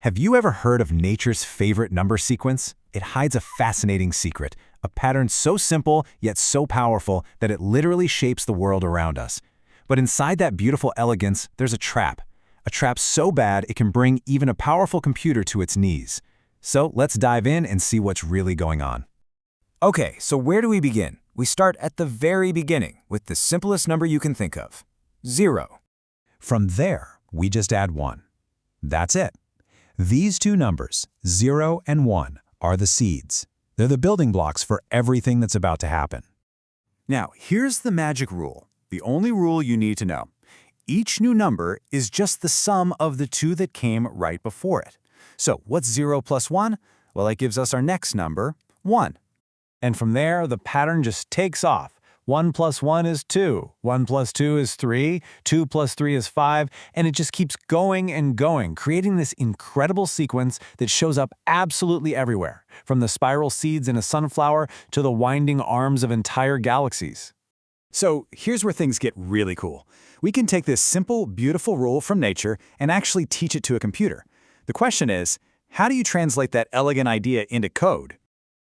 Have you ever heard of nature's favorite number sequence? It hides a fascinating secret, a pattern so simple yet so powerful that it literally shapes the world around us. But inside that beautiful elegance, there's a trap so bad it can bring even a powerful computer to its knees. So let's dive in and see what's really going on. Okay, so where do we begin? We start at the very beginning with the simplest number you can think of, 0. From there, we just add 1. That's it. These two numbers, 0 and 1, are the seeds. They're the building blocks for everything that's about to happen. Now, here's the magic rule, the only rule you need to know. Each new number is just the sum of the two that came right before it. So what's 0 plus 1? Well, that gives us our next number, 1. And from there, the pattern just takes off. 1 plus 1 is 2, 1 plus 2 is 3, 2 plus 3 is 5, and it just keeps going and going, creating this incredible sequence that shows up absolutely everywhere, from the spiral seeds in a sunflower to the winding arms of entire galaxies. So here's where things get really cool. We can take this simple, beautiful rule from nature and actually teach it to a computer. The question is, how do you translate that elegant idea into code?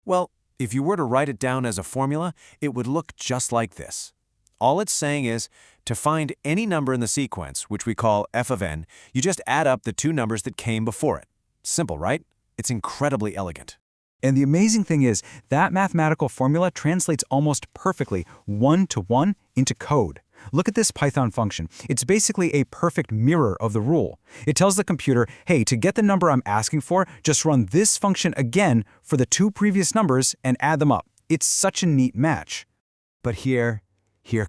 Well, if you were to write it down as a formula, it would look just like this. All it's saying is, to find any number in the sequence, which we call f of n, you just add up the two numbers that came before it. Simple, right? It's incredibly elegant. And the amazing thing is, that mathematical formula translates almost perfectly one-to-one into code. Look at this Python function. It's basically a perfect mirror of the rule. It tells the computer, hey, to get the number I'm asking for, just run this function again for the two previous numbers and add them up. It's such a neat match. But here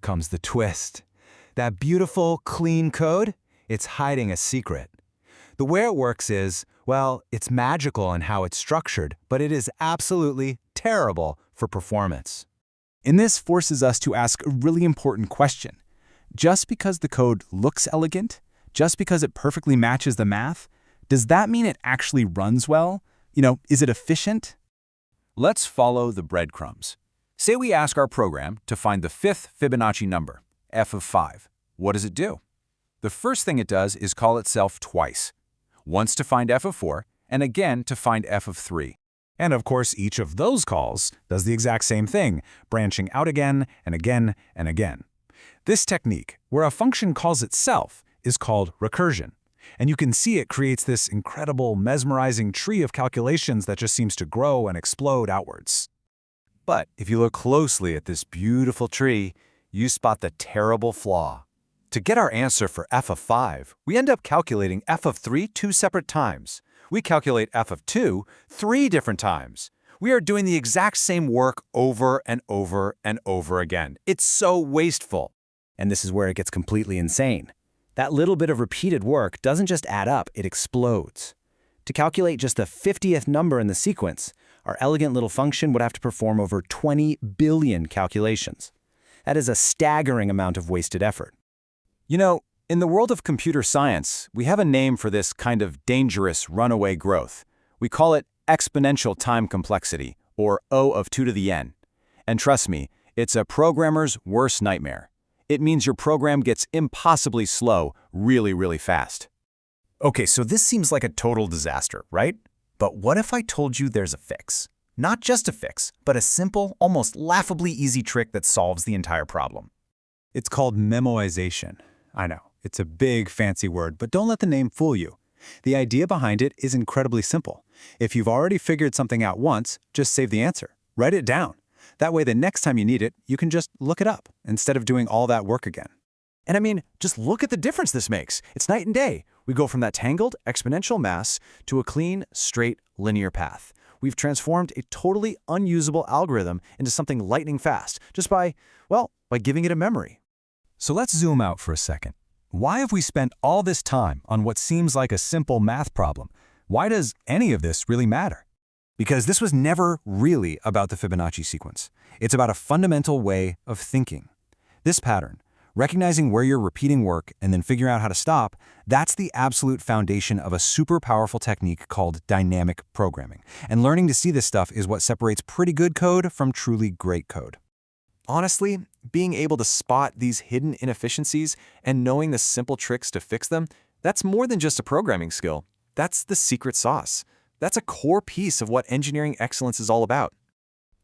comes the twist. That beautiful, clean code, it's hiding a secret. The way it works is, well, it's magical in how it's structured, but it is absolutely terrible for performance. And this forces us to ask a really important question. Just because the code looks elegant, just because it perfectly matches the math, does that mean it actually runs well? Is it efficient? Let's follow the breadcrumbs. Say we ask our program to find the fifth Fibonacci number, f of 5. What does it do? The first thing it does is call itself twice. Once to find f of 4, and again to find f of 3. And of course, each of those calls does the exact same thing, branching out again and again and again. This technique, where a function calls itself, is called recursion. And you can see it creates this incredible, mesmerizing tree of calculations that just seems to grow and explode outwards. But if you look closely at this beautiful tree, you spot the terrible flaw. To get our answer for f of 5, we end up calculating f of 3 two separate times. We calculate f of 2 3 different times. We are doing the exact same work over and over and over again. It's so wasteful. And this is where it gets completely insane. That little bit of repeated work doesn't just add up, it explodes. To calculate just the 50th number in the sequence, our elegant little function would have to perform over 20 billion calculations. That is a staggering amount of wasted effort. In the world of computer science, we have a name for this kind of dangerous runaway growth. We call it exponential time complexity, or O of 2 to the n. And trust me, it's a programmer's worst nightmare. It means your program gets impossibly slow really, really fast. Okay, so this seems like a total disaster, right? But what if I told you there's a fix? Not just a fix, but a simple, almost laughably easy trick that solves the entire problem. It's called memoization. I know, it's a big, fancy word, but don't let the name fool you. The idea behind it is incredibly simple. If you've already figured something out once, just save the answer. Write it down. That way, the next time you need it, you can just look it up instead of doing all that work again. And I mean, just look at the difference this makes. It's night and day. We go from that tangled, exponential mass to a clean, straight, linear path. We've transformed a totally unusable algorithm into something lightning fast just by giving it a memory. So let's zoom out for a second. Why have we spent all this time on what seems like a simple math problem? Why does any of this really matter? Because this was never really about the Fibonacci sequence. It's about a fundamental way of thinking. This pattern, recognizing where you're repeating work and then figuring out how to stop, that's the absolute foundation of a super powerful technique called dynamic programming. And learning to see this stuff is what separates pretty good code from truly great code. Honestly, being able to spot these hidden inefficiencies and knowing the simple tricks to fix them, that's more than just a programming skill. That's the secret sauce. That's a core piece of what engineering excellence is all about.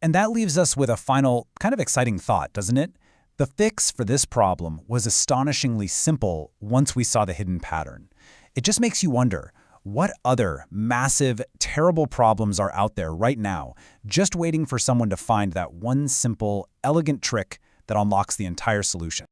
And that leaves us with a final, kind of exciting thought, doesn't it? The fix for this problem was astonishingly simple once we saw the hidden pattern. It just makes you wonder, what other massive, terrible problems are out there right now, just waiting for someone to find that one simple, elegant trick that unlocks the entire solution?